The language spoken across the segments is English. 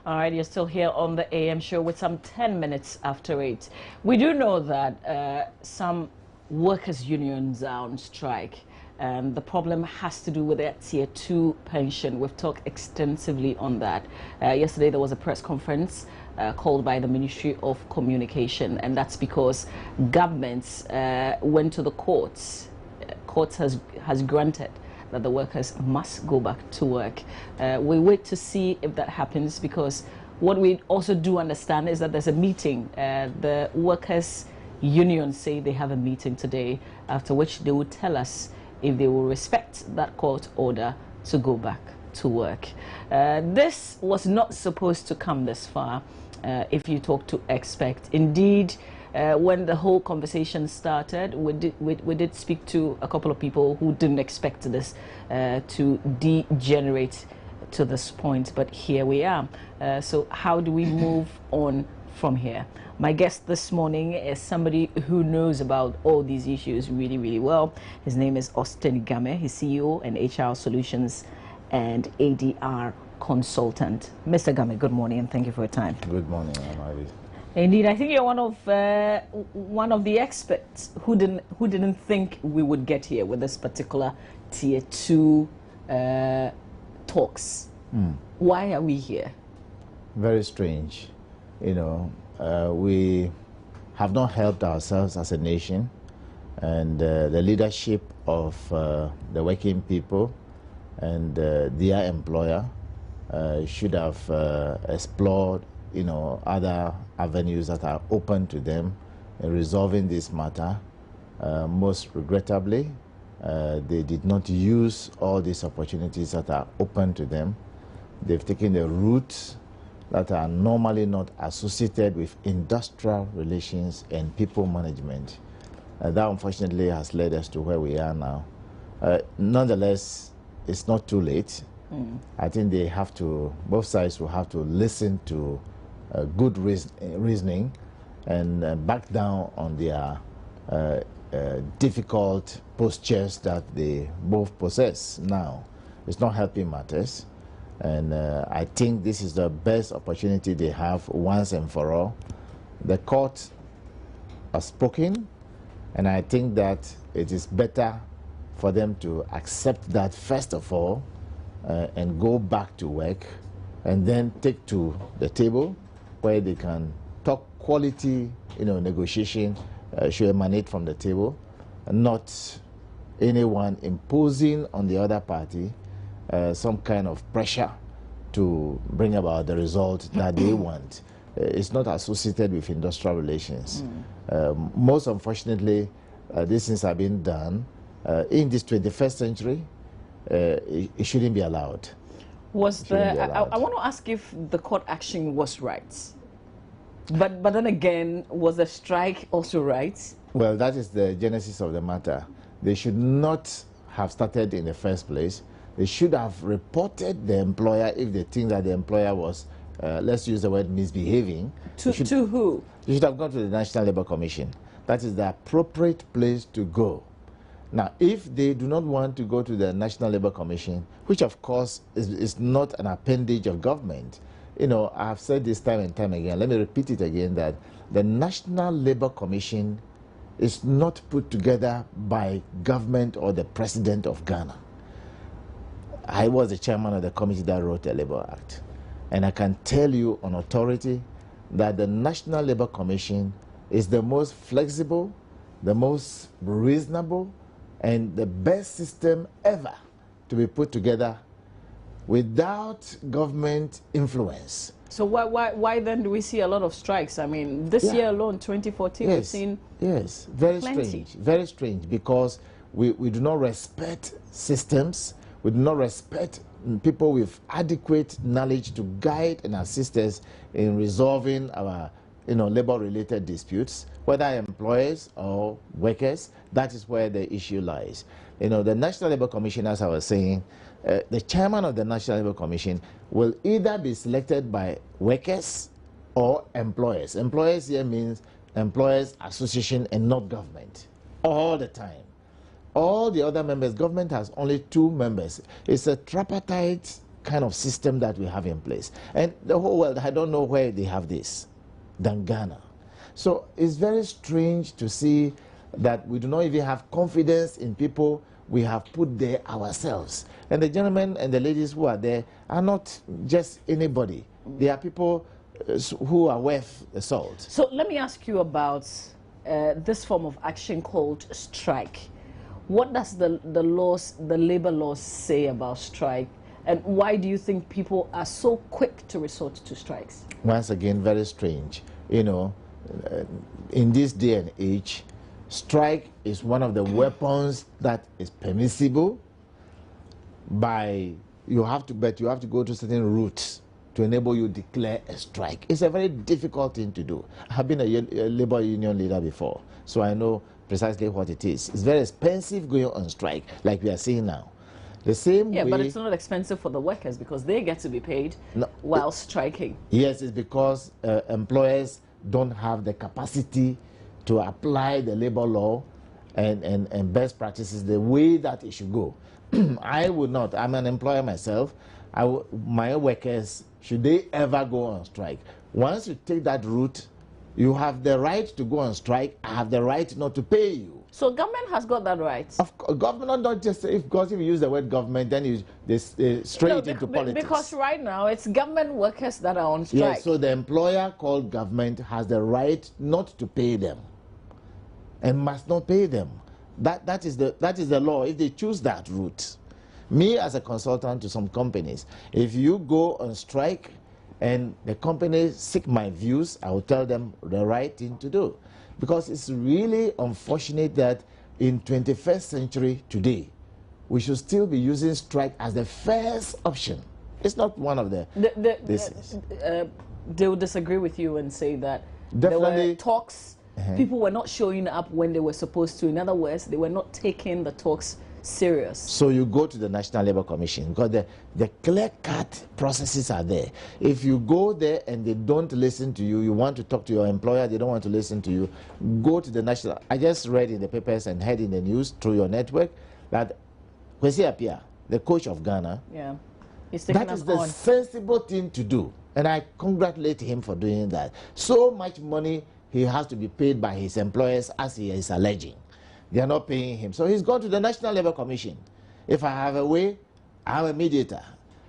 All right, you're still here on the AM show with some 10 minutes after 8. We do know that some workers' unions are on strike. The problem has to do with their Tier 2 pension. We've talked extensively on that. Yesterday there was a press conference called by the Ministry of Communication, and that's because governments went to the courts. Courts has granted that the workers must go back to work. We wait to see if that happens, because what we also do understand is that there's a meeting. The workers' unions say they have a meeting today, after which they will tell us if they will respect that court order to go back to work. This was not supposed to come this far, if you talk to experts. Indeed, when the whole conversation started, we did speak to a couple of people who didn't expect this to degenerate to this point, but here we are. So how do we move on from here? My guest this morning is somebody who knows about all these issues really, really well. His name is Austin Gamey. He's CEO and HR Solutions and ADR consultant. Mr. Gamey, good morning and thank you for your time. Good morning, Amari. Indeed, I think you're one of the experts who didn't think we would get here with this particular Tier 2 talks. Why are we here? Very strange. You know, we have not helped ourselves as a nation, and the leadership of the working people and their employer should have explored, you know, other avenues that are open to them in resolving this matter. Most regrettably, they did not use all these opportunities that are open to them. They've taken the routes that are normally not associated with industrial relations and people management. That unfortunately has led us to where we are now. Nonetheless, it's not too late. I think they have to, both sides will have to listen to good reasoning and back down on their difficult postures that they both possess now. It's not helping matters. And I think this is the best opportunity they have once and for all. The court has spoken, and I think that it is better for them to accept that first of all and go back to work, and then take to the table where they can talk quality, you know, negotiation should emanate from the table, and not anyone imposing on the other party some kind of pressure to bring about the result that they want. It's not associated with industrial relations. Most unfortunately, these things are being done in this 21st century. It shouldn't be allowed. I want to ask if the court action was right. But then again, was the strike also right? Well, that is the genesis of the matter. They should not have started in the first place. They should have reported the employer if they think that the employer was, let's use the word, misbehaving. To who? You should have gone to the National Labour Commission. That is the appropriate place to go. Now, if they do not want to go to the National Labour Commission, which of course is not an appendage of government, you know, I have said this time and time again, let me repeat it again, that the National Labour Commission is not put together by government or the president of Ghana. I was the chairman of the committee that wrote the Labour Act, and I can tell you on authority that the National Labour Commission is the most flexible, the most reasonable, and the best system ever to be put together without government influence. So why then do we see a lot of strikes? I mean, this year alone, 2014, we've seen very plenty. Strange, very strange, because we do not respect systems, we do not respect people with adequate knowledge to guide and assist us in resolving our, you know, labor-related disputes, whether employers or workers. That is where the issue lies. You know, the National Labour Commission, as I was saying, the chairman of the National Labour Commission will either be selected by workers or employers. Employers here means employers association and not government all the time. All the other members, government has only 2 members. It's a tripartite kind of system that we have in place. And the whole world, I don't know where they have this than Ghana. So it's very strange to see that we do not even have confidence in people we have put there ourselves. And the gentlemen and the ladies who are there are not just anybody. They are people who are worth the salt. So let me ask you about this form of action called strike. What does the labor laws say about strike? And why do you think people are so quick to resort to strikes? Once again, very strange. You know, in this day and age, strike is one of the weapons that is permissible by, you have to go to certain routes to enable you declare a strike. It's a very difficult thing to do. I have been a labor union leader before, so I know precisely what it is. It's very expensive going on strike, like we are seeing now. The same way, but it's not expensive for the workers because they get to be paid while striking. Yes, it's because employers don't have the capacity to apply the labor law and best practices the way that it should go. I would not. I'm an employer myself. My workers, should they ever go on strike, once you take that route, you have the right to go on strike. I have the right not to pay you. So government has got that right. Government, not just if you use the word government, then they straight into politics. Because right now it's government workers that are on strike. Yes, so the employer called government has the right not to pay them, and must not pay them. That is the law. If they choose that route, me as a consultant to some companies, if you go on strike and the company seek my views, I will tell them the right thing to do. Because it's really unfortunate that in 21st century today, we should still be using strike as the first option. It's not one of the they will disagree with you and say that definitely there were talks. People were not showing up when they were supposed to. In other words, they were not taking the talks serious. So you go to the National Labour Commission because the clear-cut processes are there. If you go there and they don't listen to you, you want to talk to your employer, they don't want to listen to you, go to the National. I just read in the papers and heard in the news through your network that Kwesi Appiah, the coach of Ghana, that is the sensible thing to do. And I congratulate him for doing that. So much money he has to be paid by his employers, as he is alleging. They are not paying him. So he's gone to the National Labour Commission. If I have a way, I'm a mediator.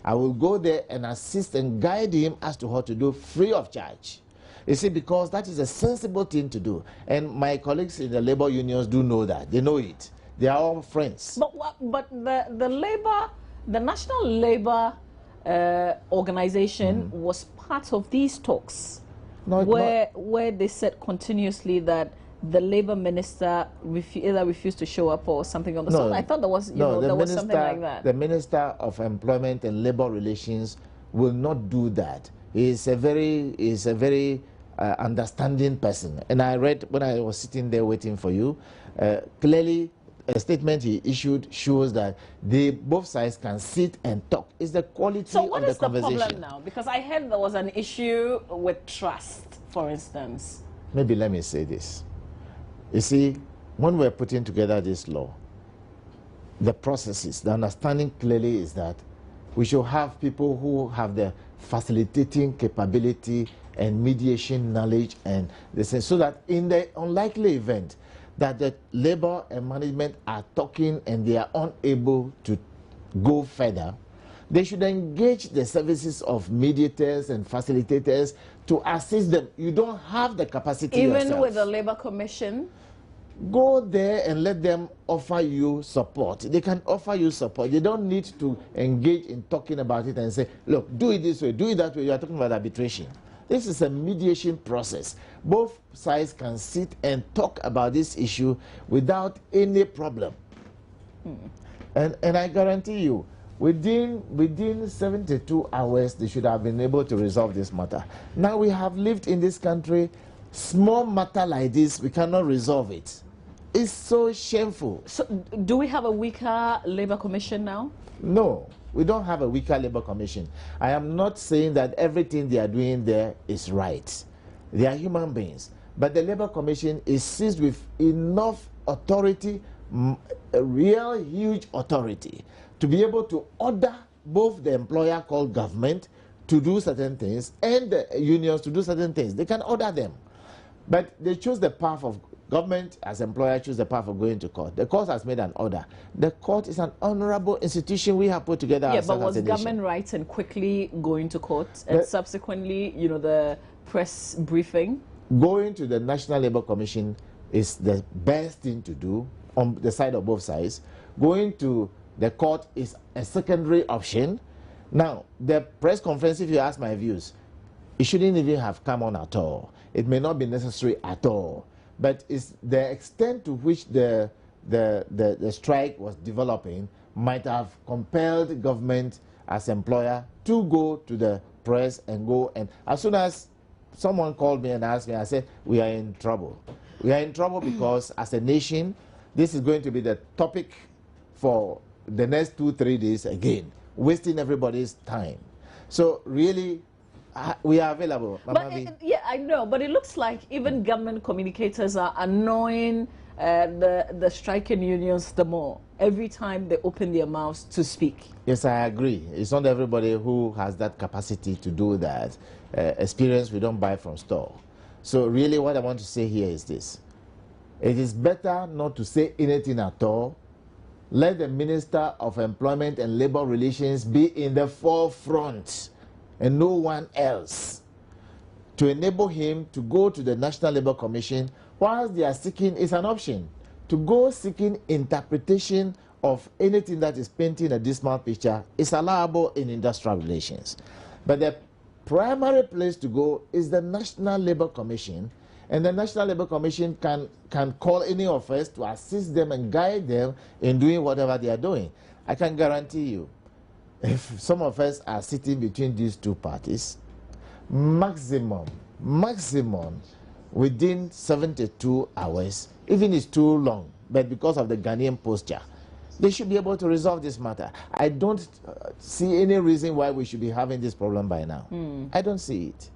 I will go there and assist and guide him as to what to do free of charge. You see, because that is a sensible thing to do. And my colleagues in the labor unions do know that. They know it. They are all friends. But the National Labour Organization was part of these talks where they said continuously that the labor minister either refused to show up or something on the side. I thought there was, there was something like that. The Minister of Employment and Labor Relations will not do that. He is a very understanding person. And I read when I was sitting there waiting for you, clearly a statement he issued shows that both sides can sit and talk. It's the quality of the conversation. So what is the problem now? Because I heard there was an issue with trust, for instance. Maybe let me say this. You see, when we're putting together this law, the processes, the understanding clearly is that we should have people who have the facilitating capability and mediation knowledge, and so that in the unlikely event that the labor and management are talking and they are unable to go further, they should engage the services of mediators and facilitators to assist them. You don't have the capacity even yourself. With the Labour Commission? Go there and let them offer you support. They can offer you support. They don't need to engage in talking about it and say, look, do it this way, do it that way. You are talking about arbitration. This is a mediation process. Both sides can sit and talk about this issue without any problem. And I guarantee you, within 72 hours, they should have been able to resolve this matter. Now we have lived in this country, small matter like this, we cannot resolve it. It's so shameful. So do we have a weaker Labour Commission now? No, we don't have a weaker Labour Commission. I am not saying that everything they are doing there is right. They are human beings. But the Labour Commission is seized with enough authority, a real huge authority, to be able to order both the employer called government to do certain things and the unions to do certain things. They can order them. But they choose the path of government as employer, choose the path of going to court. The court has made an order. The court is an honorable institution we have put together. Yeah, but was government right in quickly going to court and subsequently, you know, the press briefing? Going to the National Labour Commission is the best thing to do on the side of both sides. Going to the court is a secondary option. Now, the press conference, if you ask my views, it shouldn't even have come on at all. It may not be necessary at all. But it's the extent to which the strike was developing might have compelled government as employer to go to the press and go. And as soon as someone called me and asked me, I said, we are in trouble. We are in trouble because as a nation, this is going to be the topic for the next 2-3 days again, wasting everybody's time. So really, we are available. Yeah, I know, but it looks like even government communicators are annoying the striking unions the more every time they open their mouths to speak. Yes, I agree. It's not everybody who has that capacity to do that. Experience we don't buy from store. So really what I want to say here is this. It is better not to say anything at all. Let the Minister of Employment and Labor Relations be in the forefront and no one else, to enable him to go to the National Labour Commission whilst they are seeking is an option. To go seeking interpretation of anything that is painting a dismal picture is allowable in industrial relations. But the primary place to go is the National Labour Commission, and the National Labour Commission can call any of us to assist them and guide them in doing whatever they are doing. I can guarantee you, if some of us are sitting between these two parties, maximum, within 72 hours, even it's too long, but because of the Ghanaian posture, they should be able to resolve this matter. I don't see any reason why we should be having this problem by now. I don't see it.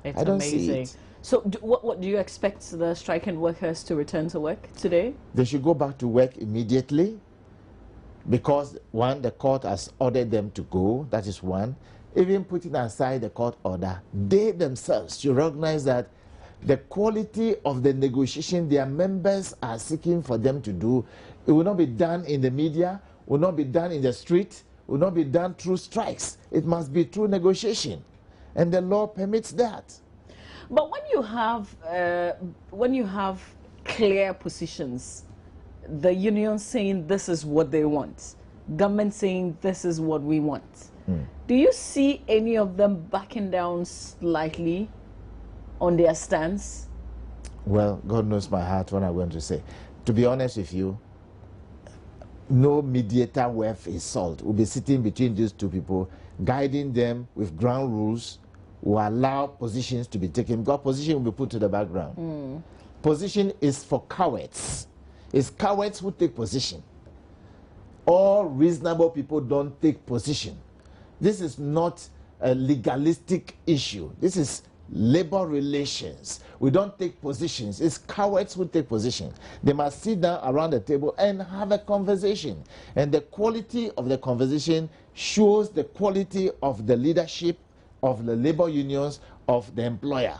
It's I don't amazing. see it. So what do you expect the striking workers to return to work today? They should go back to work immediately because, one, the court has ordered them to go. That is one. Even putting aside the court order, they themselves should recognize that the quality of the negotiation their members are seeking for them to do, it will not be done in the media, will not be done in the street, will not be done through strikes. It must be through negotiation. And the law permits that. But when you have clear positions, the union saying this is what they want, government saying this is what we want, do you see any of them backing down slightly on their stance? Well, God knows my heart what I'm going to say. To be honest with you, no mediator worth his salt will be sitting between these two people, guiding them with ground rules, will allow positions to be taken, because position will be put to the background. Position is for cowards. It's cowards who take position. All reasonable people don't take position. This is not a legalistic issue. This is labor relations. We don't take positions. It's cowards who take position. They must sit down around the table and have a conversation. And the quality of the conversation shows the quality of the leadership of the labor unions, of the employer.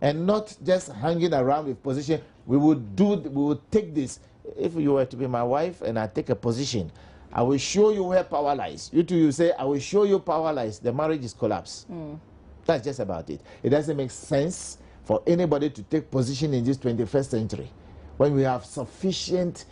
And not just hanging around with position. We will take this. If you were to be my wife and I take a position, I will show you where power lies. You two, you say, I will show you power lies. The marriage is collapsed. That's just about it. It doesn't make sense for anybody to take position in this 21st century when we have sufficient,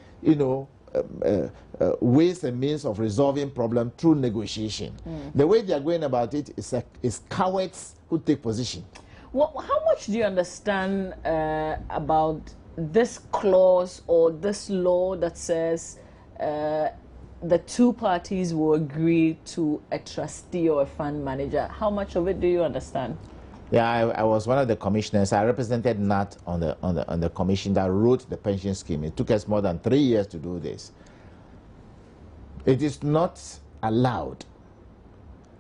ways and means of resolving problem through negotiation. The way they are going about it is cowards who take position. Well, how much do you understand about this clause or this law that says the two parties will agree to a trustee or a fund manager? How much of it do you understand? Yeah, I was one of the commissioners. I represented NAT on the commission that wrote the pension scheme. It took us more than 3 years to do this. It is not allowed.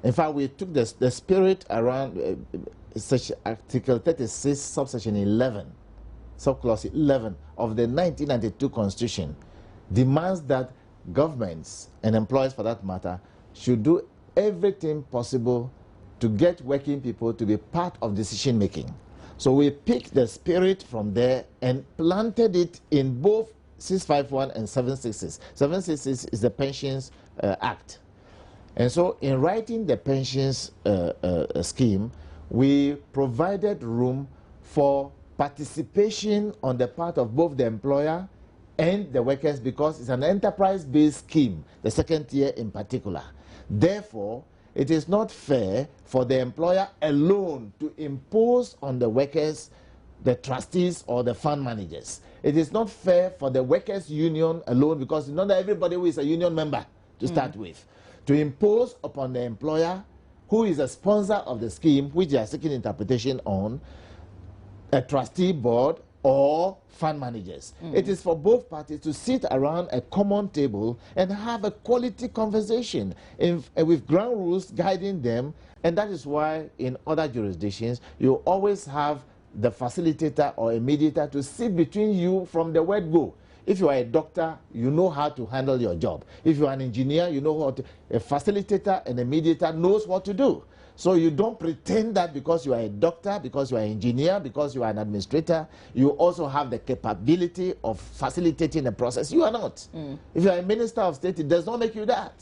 In fact, we took the spirit around such Article 36, subsection 11, subclause 11 of the 1992 Constitution demands that governments and employers, for that matter, should do everything possible to get working people to be part of decision making. So we picked the spirit from there and planted it in both 651 and 766. 766 is the Pensions Act. And so in writing the pensions scheme, we provided room for participation on the part of both the employer and the workers, because it's an enterprise-based scheme, the second tier in particular. Therefore, it is not fair for the employer alone to impose on the workers, the trustees, or the fund managers. It is not fair for the workers' union alone, because not everybody who is a union member to start with, to impose upon the employer, who is a sponsor of the scheme, which they are seeking interpretation on, a trustee board or fund managers. It is for both parties to sit around a common table and have a quality conversation with ground rules guiding them. And that is why in other jurisdictions, you always have the facilitator or a mediator to sit between you from the word go. If you are a doctor, you know how to handle your job. If you are an engineer, you know how to. A facilitator and a mediator knows what to do. So you don't pretend that because you are a doctor, because you are an engineer, because you are an administrator, you also have the capability of facilitating the process. You are not. If you are a minister of state, it does not make you that.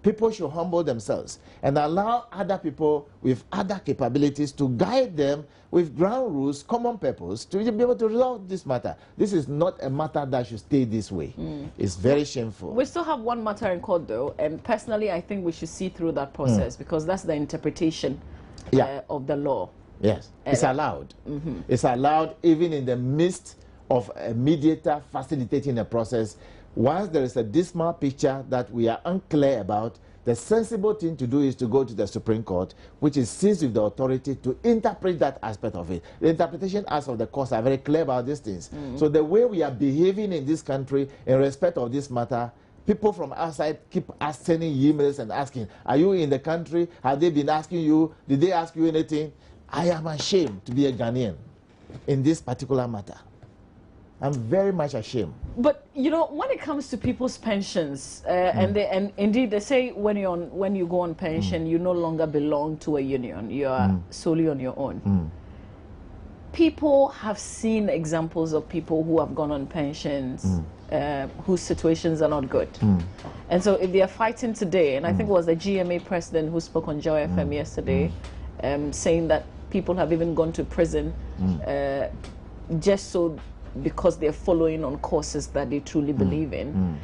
People should humble themselves and allow other people with other capabilities to guide them with ground rules, common purpose, to be able to resolve this matter. This is not a matter that should stay this way. It's very shameful. We still have one matter in court, though, and personally, I think we should see through that process because that's the interpretation of the law. Yes, it's allowed. It's allowed even in the midst of a mediator facilitating a process. Once there is a dismal picture that we are unclear about, the sensible thing to do is to go to the Supreme Court, which is seized with the authority to interpret that aspect of it. The interpretation acts of the courts are very clear about these things. So the way we are behaving in this country in respect of this matter, people from outside keep sending emails and asking, are you in the country? Have they been asking you? Did they ask you anything? I am ashamed to be a Ghanaian in this particular matter. I'm very much ashamed. But you know, when it comes to people's pensions, and indeed they say when you go on pension, you no longer belong to a union. You are solely on your own. People have seen examples of people who have gone on pensions, whose situations are not good. And so if they are fighting today, and I think it was the GMA president who spoke on Joy FM yesterday, saying that people have even gone to prison just so because they're following on courses that they truly believe in.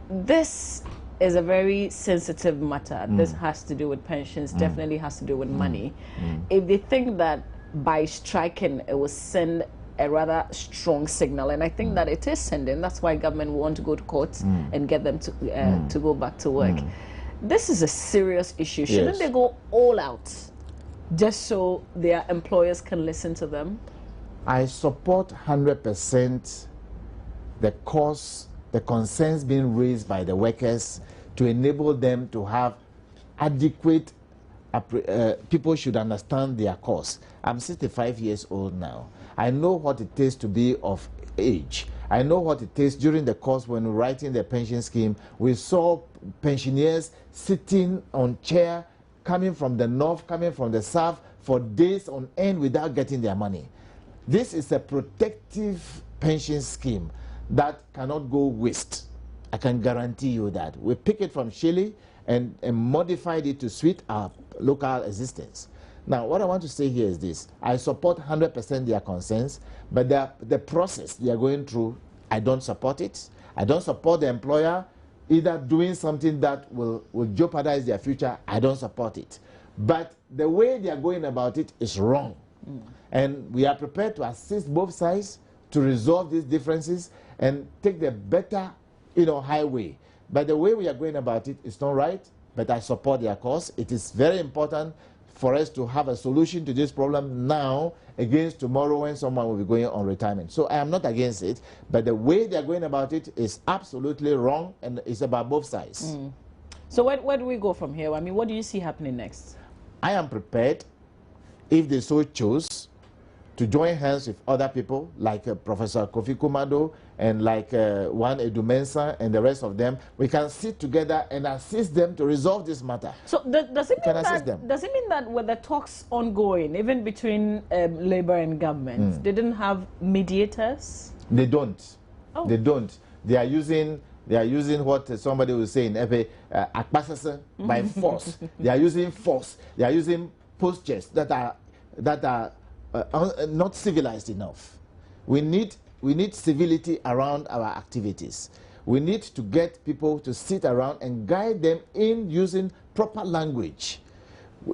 This is a very sensitive matter. This has to do with pensions, definitely has to do with money. If they think that by striking it will send a rather strong signal, and I think that it is sending, that's why government will want to go to courts and get them to go back to work. This is a serious issue. Shouldn't they go all out just so their employers can listen to them? I support 100% the cause, the concerns being raised by the workers to enable them to have adequate, people should understand their cause. I'm 65 years old now. I know what it takes to be of age. I know what it takes during the course when we were writing the pension scheme. We saw pensioners sitting on chair, coming from the north, coming from the south for days on end without getting their money. This is a protective pension scheme that cannot go waste. I can guarantee you that. We pick it from Chile and modified it to suit our local existence. Now, what I want to say here is this. I support 100% their concerns, but the process they are going through, I don't support it. I don't support the employer either doing something that will jeopardize their future. I don't support it. But the way they are going about it is wrong. And we are prepared to assist both sides to resolve these differences and take the better, highway. But the way we are going about it is not right, but I support their cause. It is very important for us to have a solution to this problem now against tomorrow when someone will be going on retirement. So I am not against it, but the way they are going about it is absolutely wrong, and it's about both sides. So where do we go from here? I mean, what do you see happening next? I am prepared, if they so choose, to join hands with other people like Professor Kofi Kumado and like Juan Edu Mensah and the rest of them. We can sit together and assist them to resolve this matter. So does it mean that with the talks ongoing, even between Labour and government, they didn't have mediators? They don't. Oh. They don't. They are using what somebody will say in Epe, by force. They are using force. They are using postures that are not civilized enough. We need civility around our activities. We need to get people to sit around and guide them in using proper language.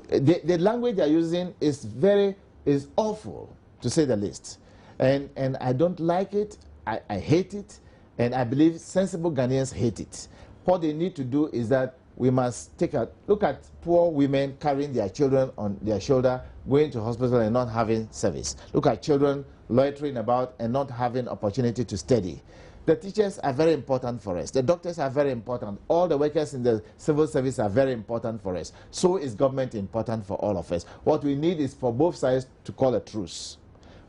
The language they are using is awful, to say the least. And I don't like it. I hate it. And I believe sensible Ghanaians hate it. What they need to do is that we must look at poor women carrying their children on their shoulder, going to hospital and not having service. Look at children loitering about and not having opportunity to study. The teachers are very important for us. The doctors are very important. All the workers in the civil service are very important for us. So is government important for all of us. What we need is for both sides to call a truce.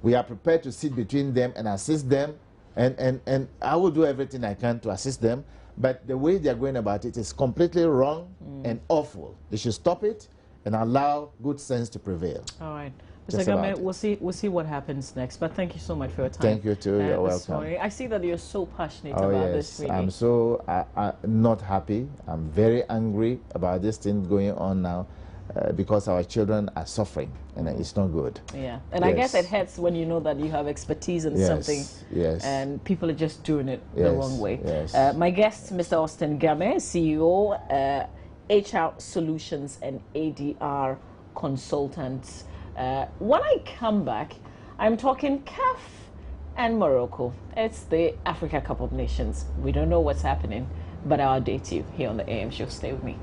We are prepared to sit between them and assist them, and I will do everything I can to assist them. But the way they are going about it is completely wrong and awful. They should stop it and allow good sense to prevail. All right. Mr. Gamey, we'll see what happens next. But thank you so much for your time. Thank you too. You're welcome. Morning. I see that you're so passionate about this. Really. I'm so not happy. I'm very angry about this thing going on now. Because our children are suffering, and it's not good. Yeah, and I guess it hurts when you know that you have expertise in something, and people are just doing it the wrong way. Yes. My guest, Mr. Austin Gamey, CEO, HR Solutions and ADR Consultants. When I come back, I'm talking CAF and Morocco. It's the Africa Cup of Nations. We don't know what's happening, but I'll update you here on the AM show. Stay with me.